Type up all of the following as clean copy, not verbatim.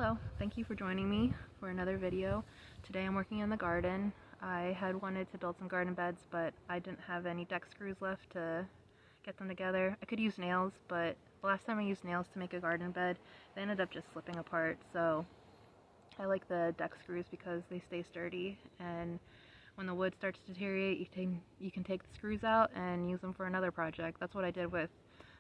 Hello, thank you for joining me for another video. Today I'm working in the garden. I had wanted to build some garden beds, but I didn't have any deck screws left to get them together. I could use nails, but the last time I used nails to make a garden bed, they ended up just slipping apart, so I like the deck screws because they stay sturdy, and when the wood starts to deteriorate, you can take the screws out and use them for another project. That's what I did with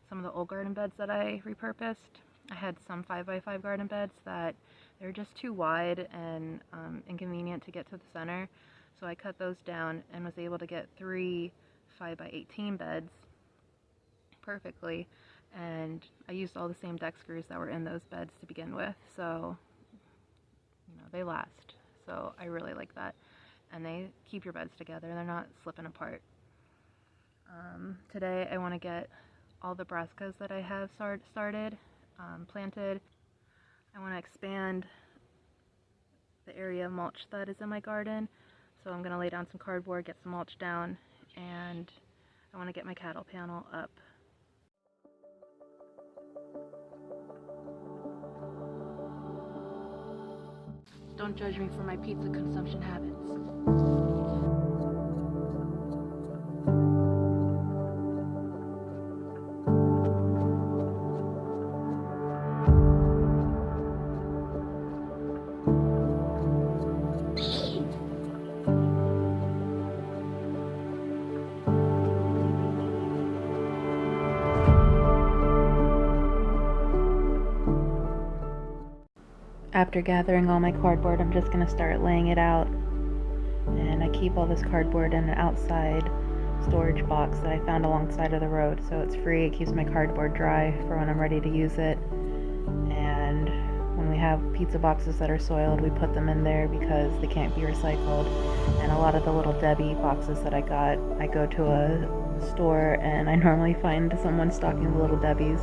some of the old garden beds that I repurposed. I had some 5x5 garden beds that they're just too wide and inconvenient to get to the center, so I cut those down and was able to get 3 5x18 beds perfectly, and I used all the same deck screws that were in those beds to begin with, so they last. So I really like that, and they keep your beds together. They're not slipping apart. Today I want to get all the brassicas that I have started planted. I want to expand the area of mulch that is in my garden, so I'm going to lay down some cardboard, get some mulch down, and I want to get my cattle panel up. Don't judge me for my pizza consumption habits. After gathering all my cardboard, I'm just going to start laying it out, and I keep all this cardboard in an outside storage box that I found alongside of the road, so it's free. It keeps my cardboard dry for when I'm ready to use it, and when we have pizza boxes that are soiled, we put them in there because they can't be recycled. And a lot of the Little Debbie boxes that I got, I go to a store and I normally find someone stocking the Little Debbies,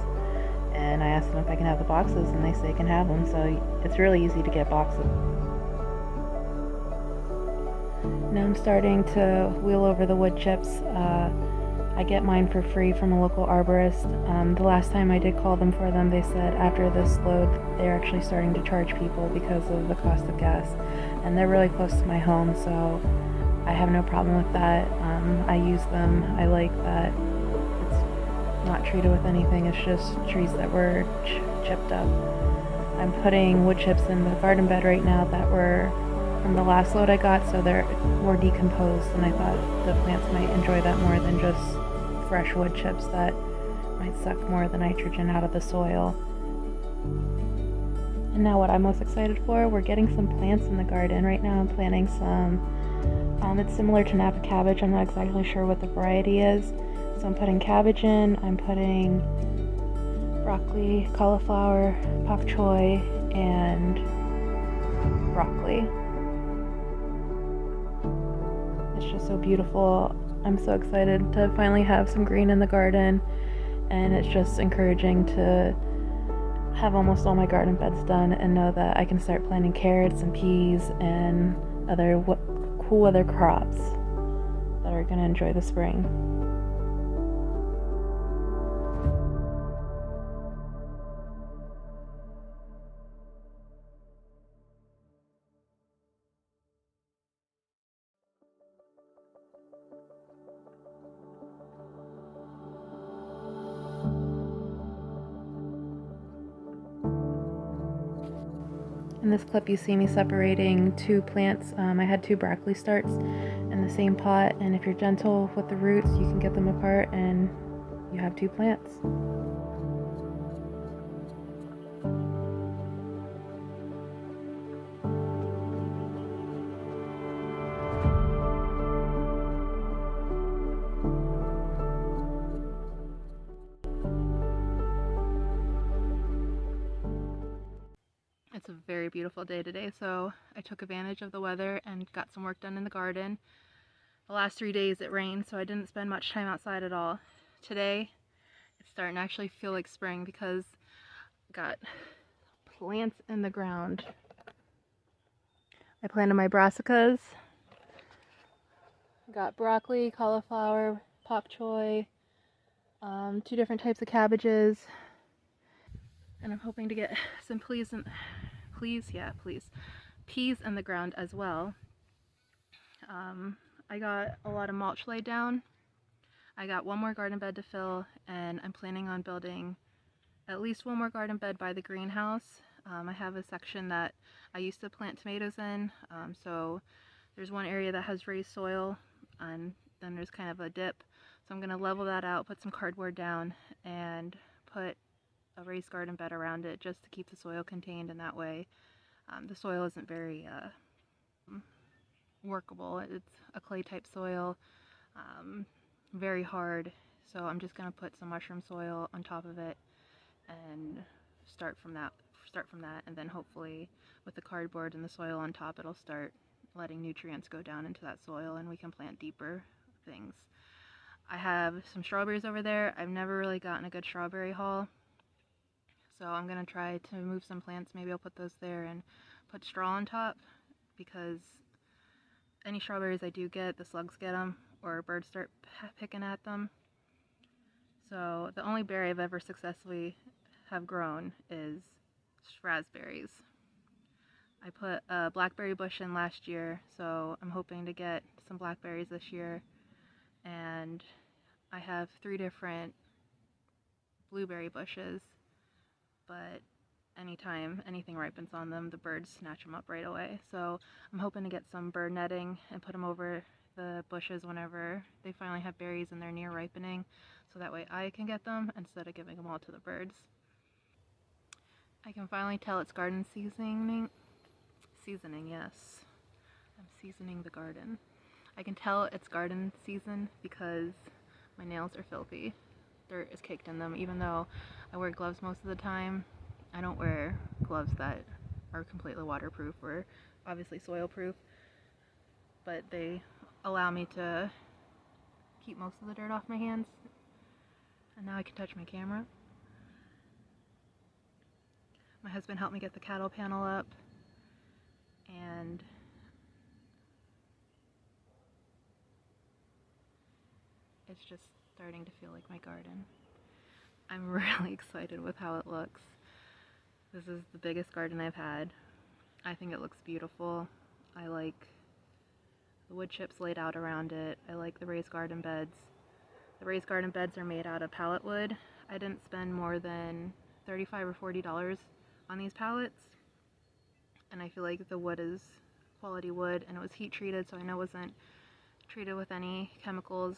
and I ask them if I can have the boxes, and they say I can have them, so it's really easy to get boxes. Now I'm starting to wheel over the wood chips. I get mine for free from a local arborist. The last time I did call them for them, they said after this load they're actually starting to charge people because of the cost of gas, and they're really close to my home, so I have no problem with that. I use them. I like that not treated with anything. It's just trees that were chipped up. I'm putting wood chips in the garden bed right now that were from the last load I got, so they're more decomposed, and I thought the plants might enjoy that more than just fresh wood chips that might suck more of the nitrogen out of the soil. And now what I'm most excited for, we're getting some plants in the garden. Right now I'm planting some, it's similar to Napa cabbage. I'm not exactly sure what the variety is. So I'm putting cabbage in, I'm putting broccoli, cauliflower, pak choi, and broccoli. It's just so beautiful. I'm so excited to finally have some green in the garden, and it's just encouraging to have almost all my garden beds done and know that I can start planting carrots and peas and other cool other crops that are going to enjoy the spring. In this clip you see me separating two plants. I had 2 broccoli starts in the same pot, and if you're gentle with the roots you can get them apart and you have 2 plants. It's a very beautiful day today, so I took advantage of the weather and got some work done in the garden. The last 3 days it rained, so I didn't spend much time outside at all. Today it's starting to actually feel like spring because I got plants in the ground. I planted my brassicas. I got broccoli, cauliflower, pak choi, 2 different types of cabbages, and I'm hoping to get some please, yeah, please, peas in the ground as well. I got a lot of mulch laid down. I got one more garden bed to fill, and I'm planning on building at least one more garden bed by the greenhouse. I have a section that I used to plant tomatoes in, so there's one area that has raised soil, and then there's kind of a dip. So I'm going to level that out, put some cardboard down, and put a raised garden bed around it just to keep the soil contained, and that way the soil isn't very workable. It's a clay type soil, very hard, so I'm just going to put some mushroom soil on top of it and start from that, and then hopefully with the cardboard and the soil on top, it'll start letting nutrients go down into that soil and we can plant deeper things. I have some strawberries over there. I've never really gotten a good strawberry haul, so I'm gonna try to move some plants. Maybe I'll put those there and put straw on top, because any strawberries I do get, the slugs get them or birds start picking at them. So the only berry I've ever successfully have grown is raspberries. I put a blackberry bush in last year, so I'm hoping to get some blackberries this year. And I have 3 different blueberry bushes, but anytime anything ripens on them, the birds snatch them up right away. So I'm hoping to get some bird netting and put them over the bushes whenever they finally have berries and they're near ripening, so that way I can get them instead of giving them all to the birds. I can finally tell it's garden seasoning, yes. I'm seasoning the garden. I can tell it's garden season because my nails are filthy. Dirt is caked in them. Even though I wear gloves most of the time, I don't wear gloves that are completely waterproof or obviously soil proof, but they allow me to keep most of the dirt off my hands. And now I can touch my camera. My husband helped me get the cattle panel up, and it's just starting to feel like my garden. I'm really excited with how it looks. This is the biggest garden I've had. I think it looks beautiful. I like the wood chips laid out around it. I like the raised garden beds. The raised garden beds are made out of pallet wood. I didn't spend more than $35 or $40 on these pallets, and I feel like the wood is quality wood, and it was heat treated, so I know it wasn't treated with any chemicals.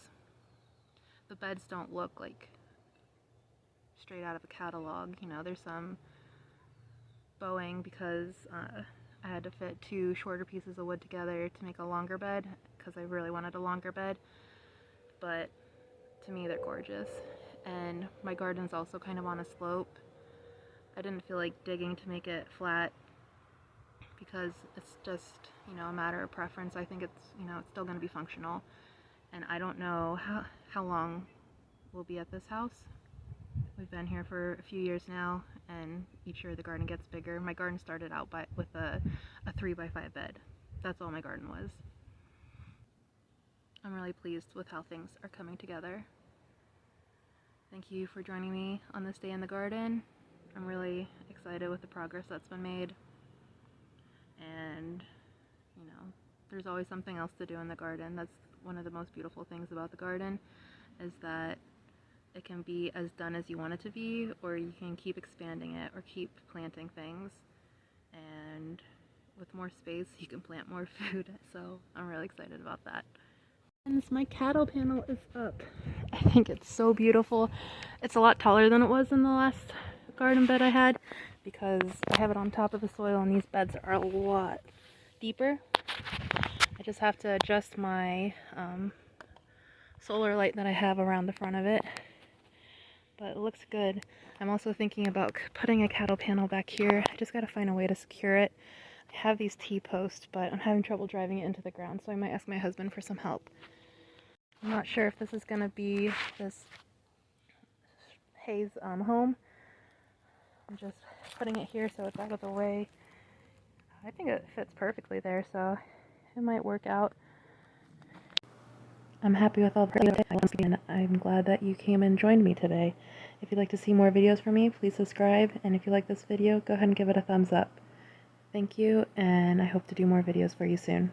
The beds don't look like straight out of a catalog. You know, there's some bowing because I had to fit 2 shorter pieces of wood together to make a longer bed because I really wanted a longer bed, but to me they're gorgeous. And my garden's also kind of on a slope. I didn't feel like digging to make it flat because it's just, you know, a matter of preference. I think it's, you know, it's still going to be functional, and I don't know how long we'll be at this house. We've been here for a few years now, and each year the garden gets bigger. My garden started out with a 3x5 bed. That's all my garden was. I'm really pleased with how things are coming together. Thank you for joining me on this day in the garden. I'm really excited with the progress that's been made, and you know, there's always something else to do in the garden. That's one of the most beautiful things about the garden, is that it can be as done as you want it to be, or you can keep expanding it or keep planting things, and with more space you can plant more food. So I'm really excited about that. And my cattle panel is up. I think it's so beautiful. It's a lot taller than it was in the last garden bed I had because I have it on top of the soil, and these beds are a lot deeper. I just have to adjust my solar light that I have around the front of it, but it looks good. I'm also thinking about putting a cattle panel back here. I just gotta find a way to secure it. I have these T-posts, but I'm having trouble driving it into the ground, so I might ask my husband for some help. I'm not sure if this is gonna be this Hayes home. I'm just putting it here so it's out of the way. I think it fits perfectly there, so it might work out. I'm happy with all the once again. I'm glad that you came and joined me today. If you'd like to see more videos from me, please subscribe, and if you like this video, go ahead and give it a thumbs up. Thank you, and I hope to do more videos for you soon.